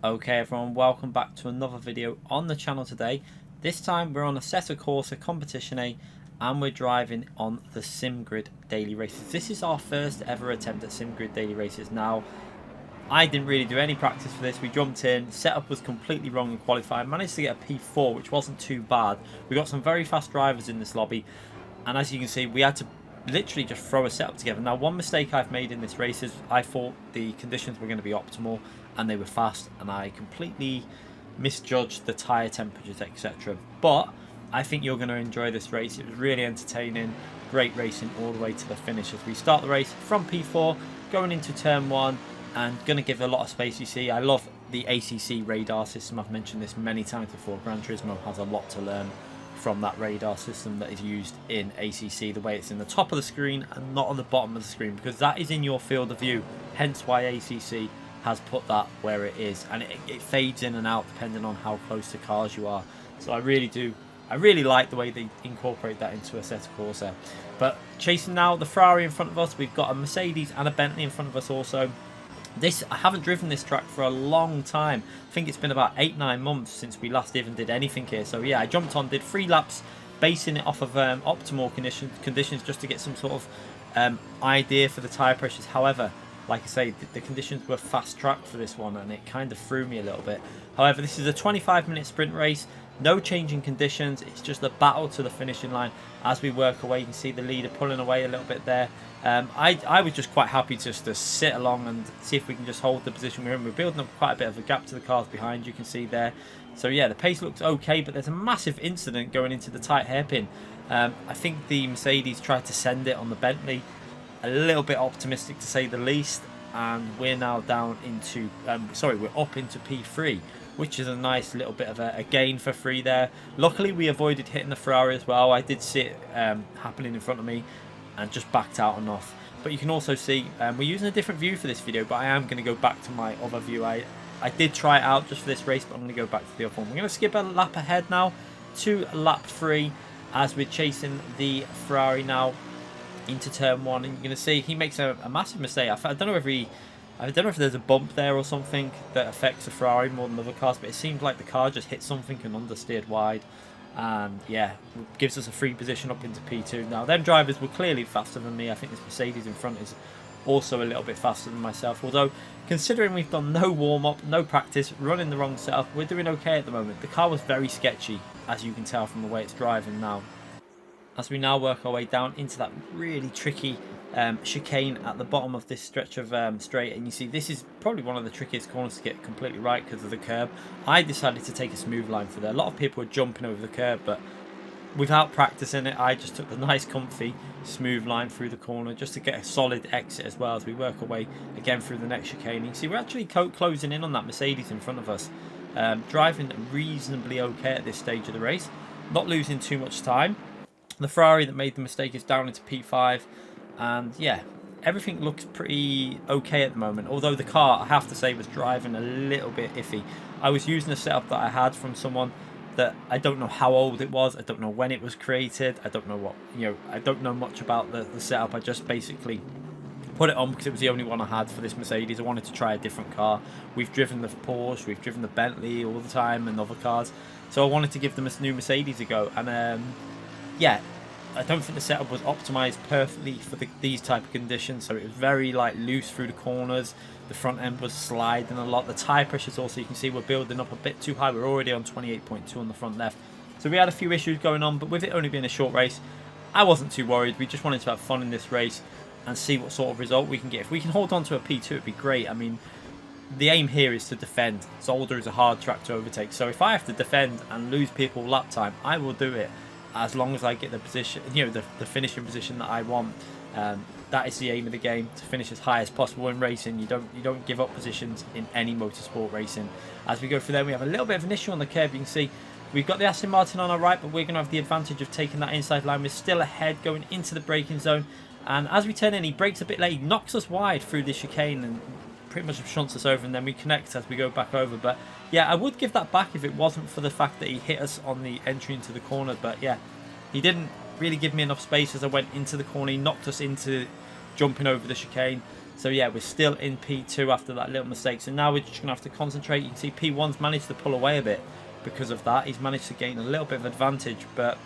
Okay everyone, welcome back to another video on the channel today. This time we're on Assetto Corsa Competizione and we're driving on the Sim Grid daily races. This is our first ever attempt at Sim Grid daily races. Now, I didn't really do any practice for this. We jumped in, setup was completely wrong in qualifying, managed to get a P4 which wasn't too bad. We got some very fast drivers in this lobby and as you can see we had to literally just throw a setup together. Now, one mistake I've made in this race is I thought the conditions were going to be optimal and they were fast, and I completely misjudged the tyre temperatures, etc. But I think you're going to enjoy this race. It was really entertaining, great racing all the way to the finish as we start the race from P4 going into turn 1 and going to give a lot of space. You see, I love the ACC radar system. I've mentioned this many times before. Gran Turismo has a lot to learn from that radar system that is used in ACC, the way it's in the top of the screen and not on the bottom of the screen, because that is in your field of view, hence why ACC has put that where it is, and it fades in and out depending on how close to cars you are. So I really like the way they incorporate that into Assetto Corsa. But chasing now the Ferrari in front of us, we've got a Mercedes and a Bentley in front of us also. I haven't driven this track for a long time. I think it's been about 8-9 months since we last even did anything here. So yeah, I jumped on, did 3 laps, basing it off of optimal conditions just to get some sort of idea for the tyre pressures. However, like I say, the conditions were fast tracked for this one and it kind of threw me a little bit. However, this is a 25-minute sprint race, no change in conditions, it's just a battle to the finishing line. As we work away, you can see the leader pulling away a little bit there. I was just quite happy just to sit along and see if we can just hold the position we're in. We're building up quite a bit of a gap to the cars behind, you can see there. So yeah, the pace looks okay, but there's a massive incident going into the tight hairpin. I think the Mercedes tried to send it on the Bentley, a little bit optimistic to say the least, and we're now down into we're up into P3, which is a nice little bit of a gain for 3 there. Luckily we avoided hitting the Ferrari as well. I did see it happening in front of me and just backed out and off. But you can also see we're using a different view for this video, but I am going to go back to my other view. I did try it out just for this race, but I'm going to go back to the other one. We're going to skip a lap ahead now to lap 3 as we're chasing the Ferrari now into turn 1, and you're going to see he makes a massive mistake. I don't know if there's a bump there or something that affects the Ferrari more than other cars, but it seems like the car just hit something and understeered wide, and yeah, gives us a free position up into P2. Now, them drivers were clearly faster than me. I think this Mercedes in front is also a little bit faster than myself, although considering we've done no warm-up, no practice, running the wrong setup, we're doing okay at the moment. The car was very sketchy, as you can tell from the way it's driving now. As we now work our way down into that really tricky chicane at the bottom of this stretch of straight, and you see this is probably one of the trickiest corners to get completely right because of the curb. I decided to take a smooth line for there. A lot of people were jumping over the curb, but without practicing it, I just took the nice comfy smooth line through the corner just to get a solid exit as well as we work our way again through the next chicane. You see we're actually closing in on that Mercedes in front of us, driving reasonably okay at this stage of the race, not losing too much time. The Ferrari that made the mistake is down into P5, and yeah, everything looks pretty okay at the moment, although the car, I have to say, was driving a little bit iffy. I was using a setup that I had from someone that I don't know how old it was, I don't know when it was created, I don't know what, I don't know much about the setup. I just basically put it on because it was the only one I had for this Mercedes. I wanted to try a different car. We've driven the Porsche, we've driven the Bentley all the time and other cars, so I wanted to give them a new Mercedes a go, and yeah, I don't think the setup was optimized perfectly for these type of conditions, so it was very loose through the corners. The front end was sliding a lot. The tyre pressures also, you can see, we're building up a bit too high. We're already on 28.2 on the front left, so we had a few issues going on, but with it only being a short race, I wasn't too worried. We just wanted to have fun in this race and see what sort of result we can get. If we can hold on to a P2, it'd be great. I mean, the aim here is to defend. Zolder is a hard track to overtake, so if I have to defend and lose people lap time, I will do it, as long as I get the position, the finishing position that I want. That is the aim of the game, to finish as high as possible in racing. You don't give up positions in any motorsport racing. As we go through there, we have a little bit of an issue on the curb. You can see we've got the Aston Martin on our right, but we're going to have the advantage of taking that inside line. We're still ahead going into the braking zone, and as we turn in, he brakes a bit late, knocks us wide through the chicane and pretty much shunts us over, and then we connect as we go back over. But yeah, I would give that back if it wasn't for the fact that he hit us on the entry into the corner. But yeah, he didn't really give me enough space as I went into the corner. He knocked us into jumping over the chicane. So yeah, we're still in P2 after that little mistake. So now we're just going to have to concentrate. You can see P1's managed to pull away a bit because of that. He's managed to gain a little bit of advantage. But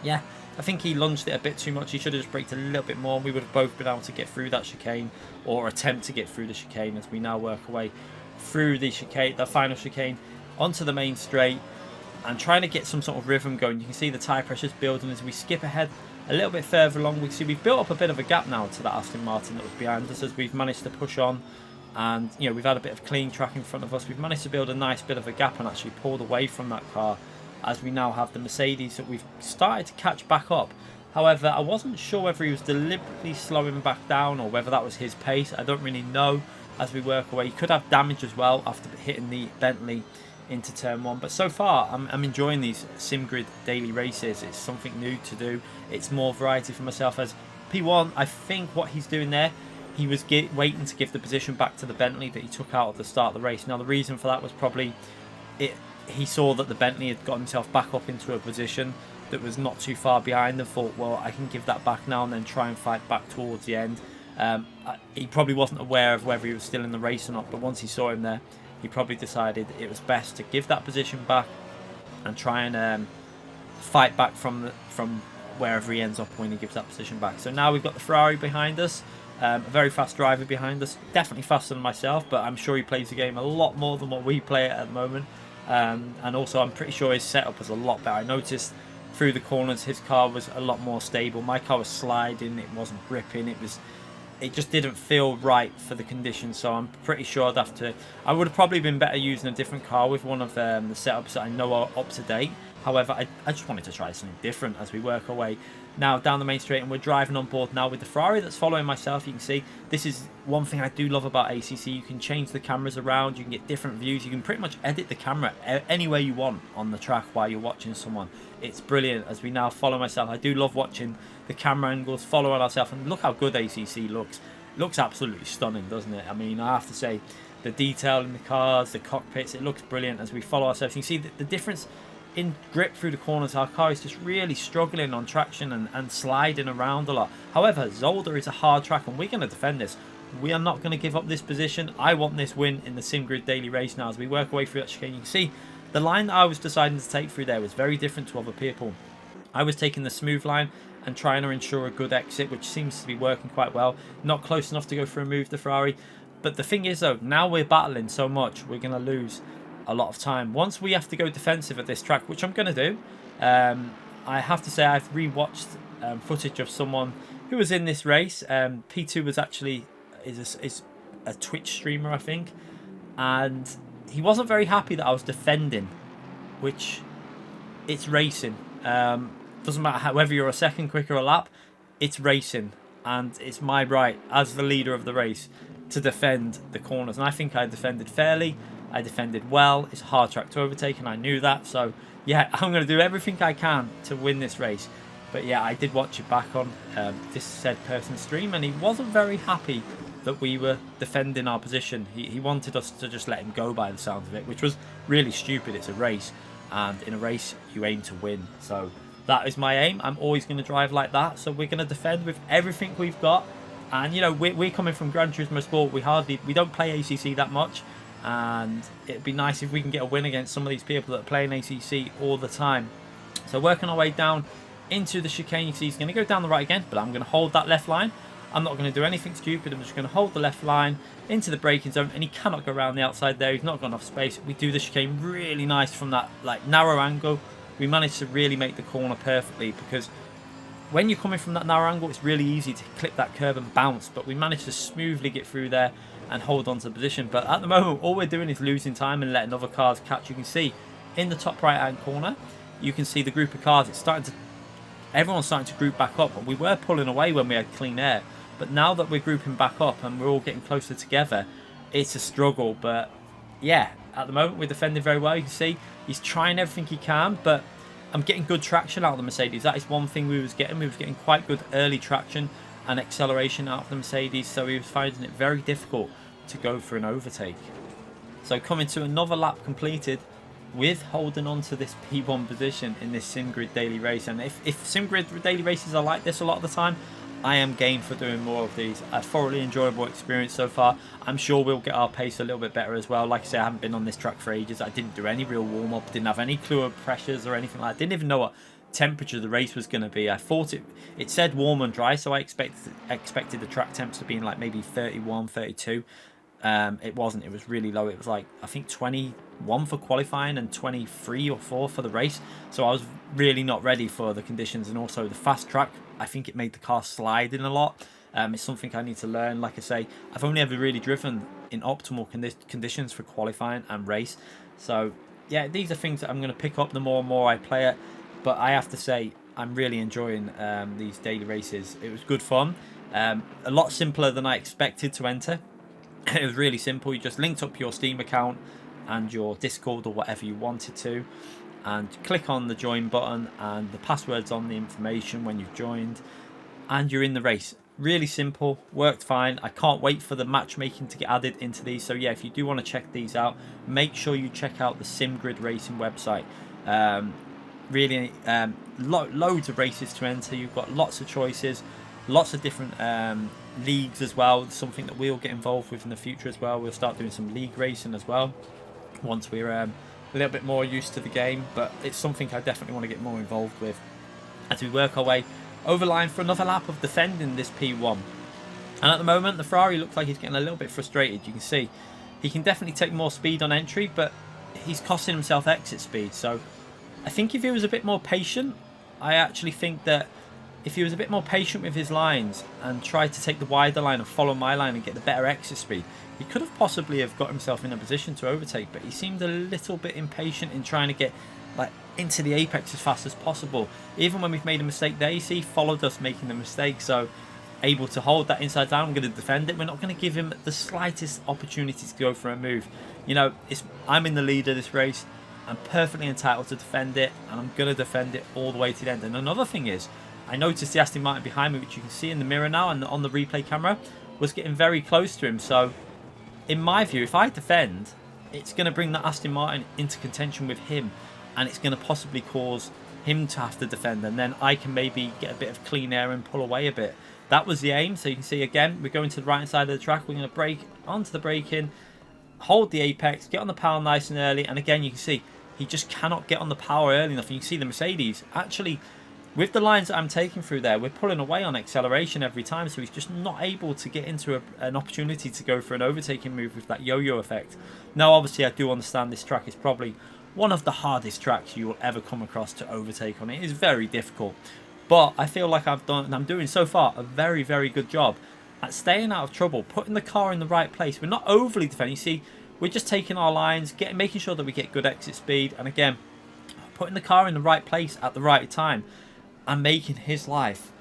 yeah, I think he lunged it a bit too much. He should have just braked a little bit more. We would have both been able to get through that chicane, or attempt to get through the chicane, as we now work away through the chicane, the final chicane, onto the main straight, and trying to get some sort of rhythm going. You can see the tyre pressure's building as we skip ahead a little bit further along. We see we've built up a bit of a gap now to that Aston Martin that was behind us, as we've managed to push on, and you know, we've had a bit of clean track in front of us. We've managed to build a nice bit of a gap and actually pulled away from that car, as we now have the Mercedes that we've started to catch back up. However, I wasn't sure whether he was deliberately slowing back down or whether that was his pace. I don't really know as we work away. He could have damage as well after hitting the Bentley into turn 1, but so far I'm enjoying these Sim Grid daily races. It's something new to do. It's more variety for myself. As P1, I think what he's doing there, he was waiting to give the position back to the Bentley that he took out at the start of the race. Now the reason for that was probably he saw that the Bentley had got himself back up into a position that was not too far behind, and thought, well, I can give that back now and then try and fight back towards the end. He probably wasn't aware of whether he was still in the race or not, but once he saw him there, he probably decided it was best to give that position back and try and fight back from wherever he ends up when he gives that position back. So now we've got the Ferrari behind us, a very fast driver behind us, definitely faster than myself, but I'm sure he plays the game a lot more than what we play it at the moment. And also I'm pretty sure his setup was a lot better. I noticed through the corners his car was a lot more stable. My car was sliding, it wasn't gripping, it just didn't feel right for the conditions. So I'm pretty sure I would have probably been better using a different car with one of the setups that I know are up to date. However, I just wanted to try something different as we work our way now down the main straight, and we're driving on board now with the Ferrari that's following myself. You can see this is one thing I do love about ACC. You can change the cameras around, you can get different views, you can pretty much edit the camera any way you want on the track while you're watching someone. It's brilliant as we now follow myself. I do love watching the camera angles, following ourselves, and look how good ACC looks. It looks absolutely stunning, doesn't it? I mean, I have to say, the detail in the cars, the cockpits, it looks brilliant as we follow ourselves. You can see the difference in grip through the corners. Our car is just really struggling on traction and sliding around a lot. However, Zolder is a hard track and we're going to defend this. We are not going to give up this position. I want this win in the Sim Grid daily race now as we work away through that chicane. You can see the line that I was deciding to take through there was very different to other people. I was taking the smooth line and trying to ensure a good exit, which seems to be working quite well. Not close enough to go for a move the Ferrari. But the thing is though, now we're battling so much, we're going to lose a lot of time. Once we have to go defensive at this track, which I'm going to do, I have to say I've rewatched footage of someone who was in this race. P2 was actually is a Twitch streamer, I think, and he wasn't very happy that I was defending, which it's racing. Doesn't matter whether you're a second quicker a lap, it's racing, and it's my right as the leader of the race to defend the corners, and I think I defended fairly. I defended well. It's a hard track to overtake, and I knew that. So yeah, I'm going to do everything I can to win this race. But yeah, I did watch it back on this said person's stream, and he wasn't very happy that we were defending our position. He wanted us to just let him go by the sound of it, which was really stupid. It's a race, and in a race you aim to win. So that is my aim. I'm always going to drive like that. So we're going to defend with everything we've got. And you know, we're coming from Gran Turismo Sport. We don't play ACC that much. And it'd be nice if we can get a win against some of these people that are playing ACC all the time. So working our way down into the chicane, you see he's going to go down the right again, but I'm going to hold that left line. I'm not going to do anything stupid. I'm just going to hold the left line into the braking zone, and he cannot go around the outside there. He's not got enough space. We do the chicane really nice from that like narrow angle. We managed to really make the corner perfectly, because when you're coming from that narrow angle, it's really easy to clip that curb and bounce, but we managed to smoothly get through there and hold on to the position. But at the moment, all we're doing is losing time and letting other cars catch. You can see in the top right hand corner, you can see the group of cars. Everyone's starting to group back up, and we were pulling away when we had clean air, but now that we're grouping back up and we're all getting closer together, it's a struggle. But yeah, at the moment we're defending very well. You can see he's trying everything he can, but I'm getting good traction out of the Mercedes. That is one thing we was getting quite good early traction and acceleration out of the Mercedes, so he was finding it very difficult to go for an overtake. So coming to another lap completed with holding on to this P1 position in this Sim Grid daily race. And if Sim Grid daily races are like this a lot of the time, I am game for doing more of these. A thoroughly enjoyable experience so far. I'm sure we'll get our pace a little bit better as well. Like I say, I haven't been on this track for ages. I didn't do any real warm-up, didn't have any clue of pressures or anything like that. Didn't even know what temperature the race was going to be. I thought it said warm and dry, so I expected the track temps to be in like maybe 31, 32. It wasn't. It was really low. It was like, I think 21 for qualifying and 23 or 4 for the race. So I was really not ready for the conditions. And also the fast track, I think it made the car slide in a lot. It's something I need to learn. Like I say, I've only ever really driven in optimal conditions for qualifying and race. So yeah, these are things that I'm going to pick up the more and more I play it. But I have to say, I'm really enjoying these daily races. It was good fun. A lot simpler than I expected to enter. It was really simple. You just linked up your Steam account and your Discord or whatever you wanted to, and click on the join button, and the password's on the information when you've joined, and you're in the race. Really simple, worked fine. I can't wait for the matchmaking to get added into these. So yeah, if you do want to check these out, make sure you check out the Sim Grid Racing website. Really loads of races to enter. You've got lots of choices, lots of different leagues as well. Something that we'll get involved with in the future as well. We'll start doing some league racing as well once we're a little bit more used to the game, but it's something I definitely want to get more involved with as we work our way over line for another lap of defending this P1. And at the moment the Ferrari looks like he's getting a little bit frustrated. You can see he can definitely take more speed on entry, but he's costing himself exit speed. So I think if he was a bit more patient, I actually think that if he was a bit more patient with his lines and tried to take the wider line and follow my line and get the better exit speed, he could have possibly have got himself in a position to overtake. But he seemed a little bit impatient in trying to get like into the apex as fast as possible. Even when we've made a mistake there, you see, followed us making the mistake. So able to hold that inside down. I'm going to defend it. We're not going to give him the slightest opportunity to go for a move. You know, I'm in the lead of this race. I'm perfectly entitled to defend it, and I'm going to defend it all the way to the end. And another thing is, I noticed the Aston Martin behind me, which you can see in the mirror now and on the replay camera, was getting very close to him. So in my view, if I defend, it's going to bring that Aston Martin into contention with him, and it's going to possibly cause him to have to defend, and then I can maybe get a bit of clean air and pull away a bit. That was the aim. So you can see again, we're going to the right hand side of the track. We're going to brake onto the braking, hold the apex, get on the power nice and early, and again you can see he just cannot get on the power early enough. And you can see the Mercedes actually, with the lines that I'm taking through there, we're pulling away on acceleration every time, so he's just not able to get into an opportunity to go for an overtaking move with that yo-yo effect. Now, obviously, I do understand this track is probably one of the hardest tracks you will ever come across to overtake on. It is very difficult, but I feel like I'm doing so far a very, very good job at staying out of trouble, putting the car in the right place. We're not overly defending. You see, we're just taking our lines, making sure that we get good exit speed, and again, putting the car in the right place at the right time. And making his life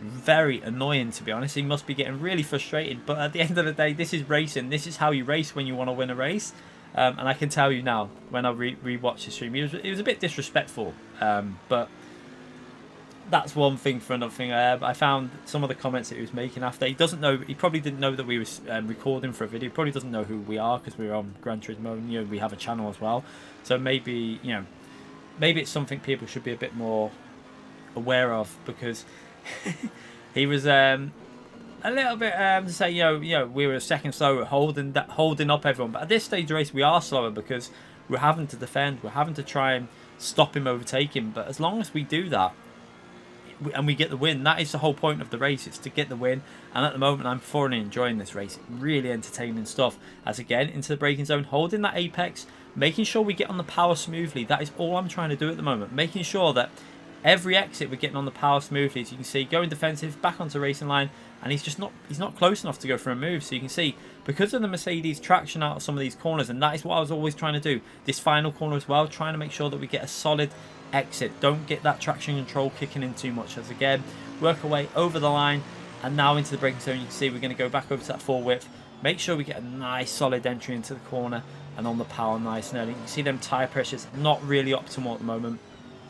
very annoying, to be honest. He must be getting really frustrated, but at the end of the day, this is racing. This is how you race when you want to win a race. And I can tell you now, when I re-watched the stream, he was a bit disrespectful, but that's one thing for another thing. I found some of the comments that he was making after. He probably didn't know that we were recording for a video. He probably doesn't know who we are, because we're on Gran Turismo, and we have a channel as well. So maybe it's something people should be a bit more aware of, because he was a little bit to say, we were a second slower holding up everyone. But at this stage of the race, we are slower because we're having to defend. We're having to try and stop him overtaking. But as long as we do that, and we get the win, that is the whole point of the race. It's to get the win. And at the moment, I'm thoroughly enjoying this race. Really entertaining stuff. As again, into the braking zone, holding that apex, making sure we get on the power smoothly. That is all I'm trying to do at the moment. Making sure that every exit we're getting on the power smoothly. As you can see, going defensive, back onto racing line, and he's not close enough to go for a move. So you can see, because of the Mercedes traction out of some of these corners, and that is what I was always trying to do, this final corner as well, trying to make sure that we get a solid exit. Don't get that traction control kicking in too much. As again, work our way over the line, and now into the braking zone. You can see we're going to go back over to that full width, make sure we get a nice solid entry into the corner, and on the power nice and early. You can see them tyre pressures not really optimal at the moment.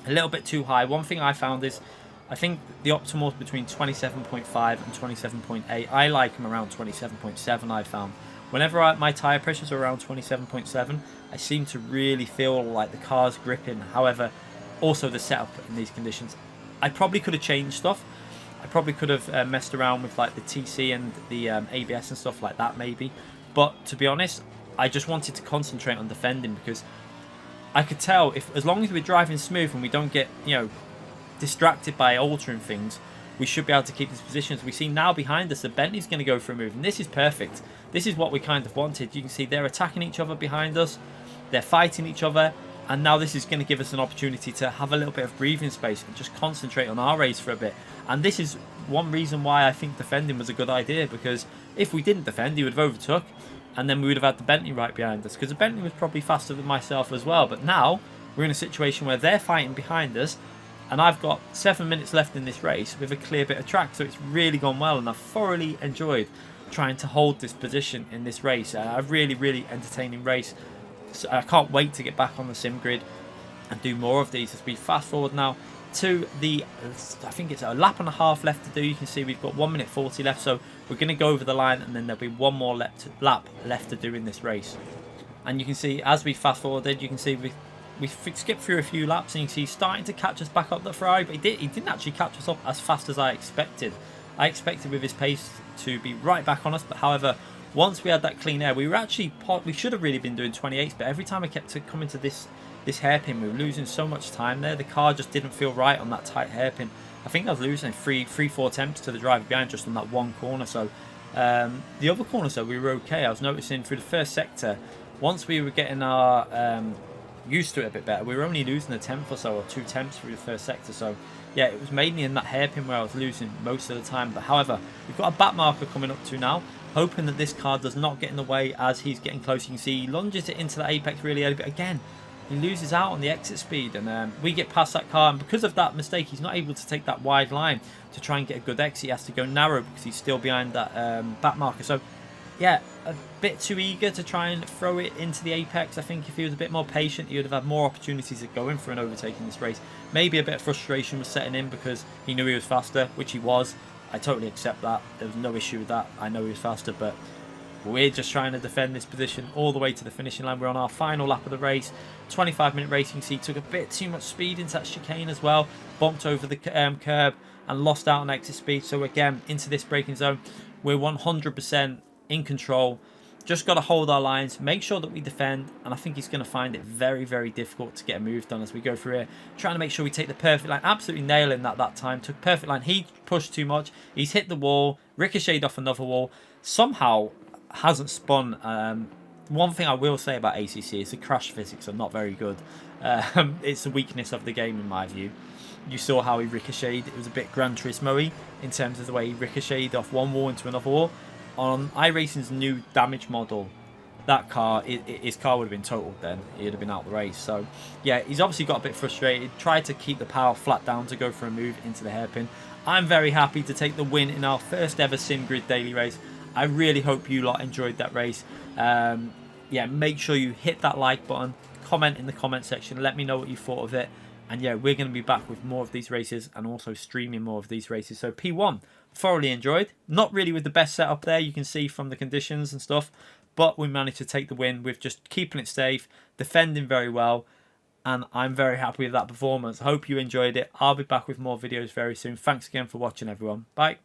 A little bit too high. One thing I found is, I think the optimal is between 27.5 and 27.8. I like them around 27.7, I found. Whenever my tyre pressures are around 27.7, I seem to really feel like the car's gripping. However, also the setup in these conditions, I probably could have changed stuff. I probably could have messed around with like the TC and the ABS and stuff like that maybe. But to be honest, I just wanted to concentrate on defending, because I could tell if, as long as we're driving smooth and we don't get, you know, distracted by altering things, we should be able to keep these positions. We see now behind us the Bentley's going to go for a move, and this is perfect. This is what we kind of wanted. You can see they're attacking each other behind us, they're fighting each other, and now this is going to give us an opportunity to have a little bit of breathing space and just concentrate on our race for a bit. And this is one reason why I think defending was a good idea, because if we didn't defend, he would have overtook, and then we would have had the Bentley right behind us, because the Bentley was probably faster than myself as well. But now we're in a situation where they're fighting behind us, and I've got 7 minutes left in this race with a clear bit of track, so it's really gone well, and I've thoroughly enjoyed trying to hold this position in this race. A really entertaining race. So I can't wait to get back on the Sim Grid and do more of these. As we fast forward now to the, I think it's a lap and a half left to do. You can see we've got 1 minute 40 left, so we're going to go over the line, and then there'll be one more lap left to do in this race. And you can see as we fast forwarded, you can see we skipped through a few laps, and you can see he's starting to catch us back up the Ferrari, but he didn't actually catch us up as fast as I expected. I expected with his pace to be right back on us, but however, once we had that clean air, we should have really been doing 28s, but every time I kept coming to this hairpin, we were losing so much time there. The car just didn't feel right on that tight hairpin. I think I was losing 3-4 tenths to the driver behind just on that one corner. So the other corners, though, we were okay. I was noticing through the first sector, once we were getting our used to it a bit better, we were only losing a tenth or so, or 2 tenths through the first sector. So yeah, it was mainly in that hairpin where I was losing most of the time. But however, we've got a back marker coming up to now, hoping that this car does not get in the way as he's getting close. You can see he lunges it into the apex really early, but again, he loses out on the exit speed, and we get past that car, and because of that mistake, he's not able to take that wide line to try and get a good exit. He has to go narrow because he's still behind that back marker. So yeah, a bit too eager to try and throw it into the apex. I think if he was a bit more patient, he would have had more opportunities of going for an overtake in this race. Maybe a bit of frustration was setting in because he knew he was faster, which he was. I totally accept that. There was no issue with that. I know he was faster, but we're just trying to defend this position all the way to the finishing line. We're on our final lap of the race. 25-minute race. You can see he took a bit too much speed into that chicane as well. Bumped over the curb and lost out on exit speed. So again, into this braking zone, we're 100% in control. Just got to hold our lines, make sure that we defend, and I think he's going to find it very difficult to get a move done as we go through here. Trying to make sure we take the perfect line, absolutely nailing that time. Took perfect line. He pushed too much. He's hit the wall, ricocheted off another wall. Somehow hasn't spun. One thing I will say about ACC is the crash physics are not very good. It's a weakness of the game in my view. You saw how he ricocheted. It was a bit Gran Turismo-y in terms of the way he ricocheted off one wall into another wall. On iRacing's new damage model, that car, his car would have been totaled then. He'd have been out of the race. So yeah, he's obviously got a bit frustrated. Tried to keep the power flat down to go for a move into the hairpin. I'm very happy to take the win in our first ever Sim Grid daily race. I really hope you lot enjoyed that race. Yeah, make sure you hit that like button, comment in the comment section, let me know what you thought of it. And yeah, we're going to be back with more of these races and also streaming more of these races. So P1, thoroughly enjoyed. Not really with the best setup there, you can see from the conditions and stuff. But we managed to take the win with just keeping it safe, defending very well. And I'm very happy with that performance. I hope you enjoyed it. I'll be back with more videos very soon. Thanks again for watching, everyone. Bye.